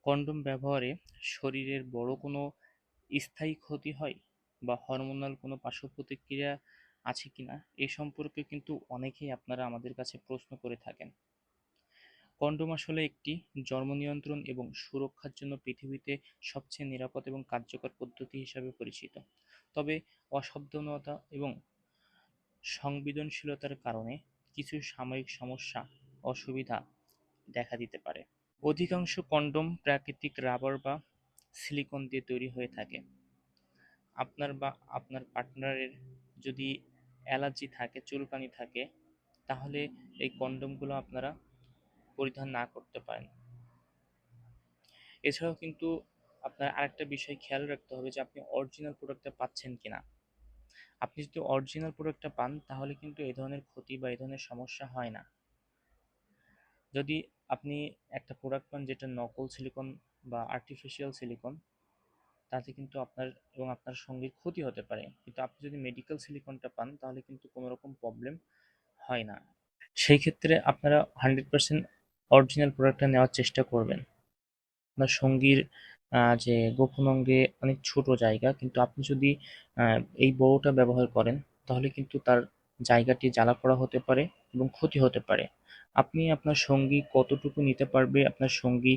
Condom ব্যবহারে শরীরের বড় কোনো স্থায়ী ক্ষতি হয় বা হরমোনাল কোনো পার্শ্বপ্রতিক্রিয়া আছে কিনা এ সম্পর্কে কিন্তু অনেকেই আপনারা আমাদের কাছে প্রশ্ন করে থাকেন। কন্ডোম আসলে একটি জন্ম নিয়ন্ত্রণ এবং সুরক্ষার জন্য পৃথিবীতে সবচেয়ে নিরাপদ এবং কার্যকর পদ্ধতি হিসাবে পরিচিত। তবে অসাবধানতা এবং সংবেদনশীলতার কারণে কিছু সাময়িক সমস্যা অসুবিধা দেখা দিতে পারে। অধিকাংশ কন্ডোম প্রাকৃতিক রাবার বা সিলিকন দিয়ে তৈরি হয়ে থাকে। আপনার বা আপনার পার্টনারের যদি অ্যালার্জি থাকে, চুলকানি থাকে, তাহলে এই কন্ডোমগুলো আপনারা পরিধান না করতে পারেন। এছাড়াও কিন্তু আপনার আরেকটা বিষয় খেয়াল রাখতে হবে যে আপনি অরিজিনাল প্রোডাক্টটা পাচ্ছেন কিনা। আপনি যদি অরিজিনাল প্রোডাক্টটা পান তাহলে কিন্তু এই ধরনের ক্ষতি বা এই ধরনের সমস্যা হয় না। যদি আপনি একটা প্রোডাক্ট পান যেটা নকল সিলিকন বা আর্টিফিশিয়াল সিলিকন, তাতে কিন্তু আপনার এবং আপনার সঙ্গীর ক্ষতি হতে পারে। কিন্তু আপনি যদি মেডিকেল সিলিকনটা পান তাহলে কিন্তু কোনো রকম প্রবলেম হয় না। সেই ক্ষেত্রে আপনারা 100% অরিজিনাল প্রোডাক্টটা নেওয়ার চেষ্টা করবেন। আপনার সঙ্গীর যে গোপন অঙ্গে অনেক ছোট জায়গা, কিন্তু আপনি যদি এই বড়টা ব্যবহার করেন তাহলে কিন্তু তার জায়গাটি জ্বালা-পোড়া হতে পারে এবং ক্ষতি হতে পারে। আপনি আপনার সঙ্গী কতটুকু নিতে পারবে, আপনার সঙ্গী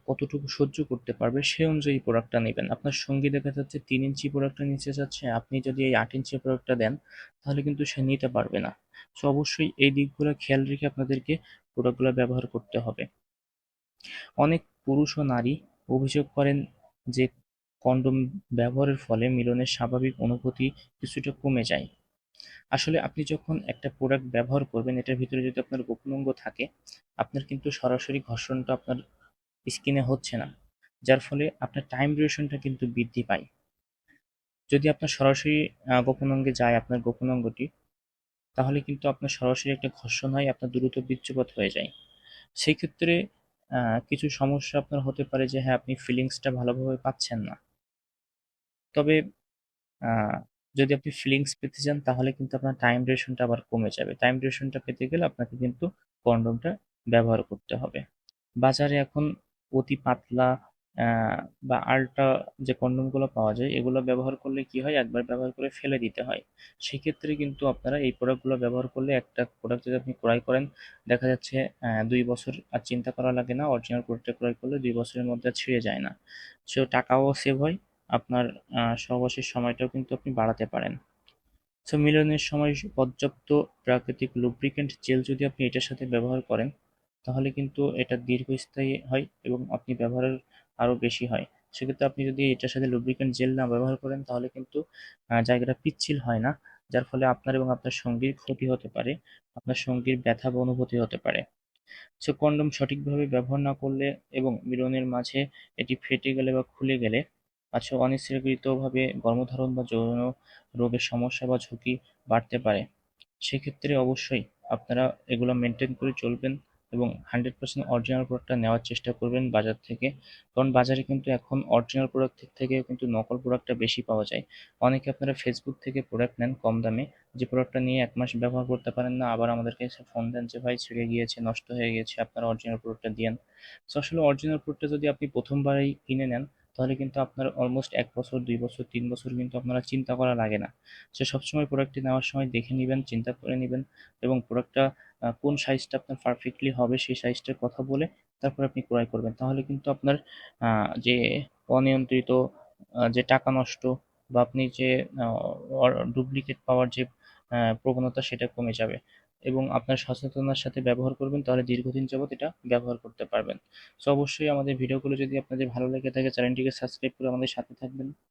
কতটুকু সহ্য করতে পারবে সেই অনুযায়ী প্রোডাক্টটা নেবেন। আপনার সঙ্গী দেখা যাচ্ছে 3 ইঞ্চি প্রোডাক্টটা নিতে চাচ্ছে, আপনি যদি এই 8 ইঞ্চি প্রোডাক্টটা দেন তাহলে কিন্তু সে নিতে পারবে না। সো অবশ্যই এই দিকগুলো খেয়াল রেখে আপনাদেরকে প্রোডাক্টগুলো ব্যবহার করতে হবে। অনেক পুরুষ ও নারী অভিযোগ করেন যে কন্ডোম ব্যবহারের ফলে মিলনের স্বাভাবিক অনুভূতি কিছুটা কমে যায়। আসলে আপনি যখন একটা প্রোডাক্ট ব্যবহার করবেন এটার ভিতরে যদি আপনার গোপন অঙ্গ থাকে, আপনার কিন্তু সরাসরি ঘর্ষণটা আপনার স্কিনে হচ্ছে না। যার ফলে আপনার টাইম ডিউরেশনটা কিন্তু বৃদ্ধি পায়। যদি আপনার সরাসরি গোপন অঙ্গে যায় আপনার গোপন অঙ্গটি, তাহলে কিন্তু আপনার সরাসরি একটা ঘর্ষণ হয়, আপনার দ্রুত বীর্যপাত হয়ে যায়। সেই ক্ষেত্রে কিছু সমস্যা আপনার হতে পারে যে হ্যাঁ, আপনি ফিলিংসটা ভালোভাবে পাচ্ছেন না। তবে আ যদি আপনি ফিলিংস পেতে চান তাহলে কিন্তু আপনার টাইম ডিউরেশনটা আবার কমে যাবে। টাইম ডিউরেশনটা পেতে গেলে আপনাকে কিন্তু কন্ডোমটা ব্যবহার করতে হবে। বাজারে এখন অতি পাতলা আ বা আল্ট্রা যে কন্ডোমগুলো পাওয়া যায় এগুলো ব্যবহার করলে কি হয়, একবার ব্যবহার করে ফেলে দিতে হয়। সেক্ষেত্রে কিন্তু আপনারা এই প্রোডাক্টগুলো ব্যবহার করলে একটা প্রোডাক্ট যদি আপনি ক্রয় করেন দেখা যাচ্ছে ২ বছর আর চিন্তা করা লাগে না। অরিজিনাল প্রোডাক্টটা ক্রয় করলে ২ বছরের মধ্যে আর ছিঁড়ে যায় না। সো টাকাও সেভ হয়। আপনার সহবাসের সময়টাও কিন্তু আপনি বাড়াতে পারেন। সো মিলনের সময় পর্যাপ্ত প্রাকৃতিক লুব্রিক্যান্ট জেল যদি আপনি এটার সাথে ব্যবহার করেন তাহলে কিন্তু এটা দীর্ঘস্থায়ী হয় এবং আপনি ব্যবহারের আরও বেশি হয়। সেক্ষেত্রে আপনি যদি এটার সাথে লুব্রিক্যান্ট জেল না ব্যবহার করেন তাহলে কিন্তু জায়গাটা পিচ্ছিল হয় না। যার ফলে আপনার এবং আপনার সঙ্গীর ক্ষতি হতে পারে। আপনার সঙ্গীর ব্যথা বা অনুভূতি হতে পারে। সো কন্ডোম সঠিকভাবে ব্যবহার না করলে এবং মিলনের মাঝে এটি ফেটে গেলে বা খুলে গেলে আচ্ছা অনিচ্ছাকৃতভাবে গর্ভধারণ বা যৌন রোগের সমস্যা বা ঝুঁকি বাড়তে পারে। সেক্ষেত্রে অবশ্যই আপনারা এগুলো মেনটেন করে চলবেন এবং 100% অরিজিনাল প্রোডাক্টটা নেওয়ার চেষ্টা করবেন বাজার থেকে। কারণ বাজারে কিন্তু এখন অরিজিনাল প্রোডাক্ট থেকে কিন্তু নকল প্রোডাক্টটা বেশি পাওয়া যায়। অনেকে আপনারা ফেসবুক থেকে প্রোডাক্ট নেন কম দামে, যে প্রোডাক্টটা নিয়ে ১ মাস ব্যবহার করতে পারেন না, আবার আমাদেরকে এসে ফোন দেন যে ভাই ছিঁড়ে গিয়েছে, নষ্ট হয়ে গিয়েছে, আপনারা অরিজিনাল প্রোডাক্টটা দিয়েন। সো আসলে অরিজিনাল প্রোডাক্টটা যদি আপনি ১ম বারেই কিনে নেন তাহলে কিন্তু আপনার অলমোস্ট ১ বছর, ২ বছর, ৩ বছর কিন্তু আপনারা চিন্তা করা লাগে না। সো সবসময় প্রোডাক্টটি নেওয়ার সময় দেখে নিবেন, চিন্তা করে নিবেন এবং প্রোডাক্টটা কোন সাইজটা আপনার পারফেক্টলি হবে সেই সাইজটার কথা বলে তারপর আপনি ক্রয় করবেন। তাহলে কিন্তু আপনার যে অনিয়ন্ত্রিত যে টাকা নষ্ট বা আপনি যে আ ডুপ্লিকেট পাওয়ার যে প্রবণতা সেটা কমে যাবে এবং আপনার সচেতনতার সাথে ব্যবহার করবেন তাহলে দীর্ঘদিন যাবত এটা ব্যবহার করতে পারবেন। সো অবশ্যই আমাদের ভিডিওগুলো যদি আপনাদের ভালো লেগে থাকে চ্যানেলটিকে সাবস্ক্রাইব করে আমাদের সাথে থাকবেন।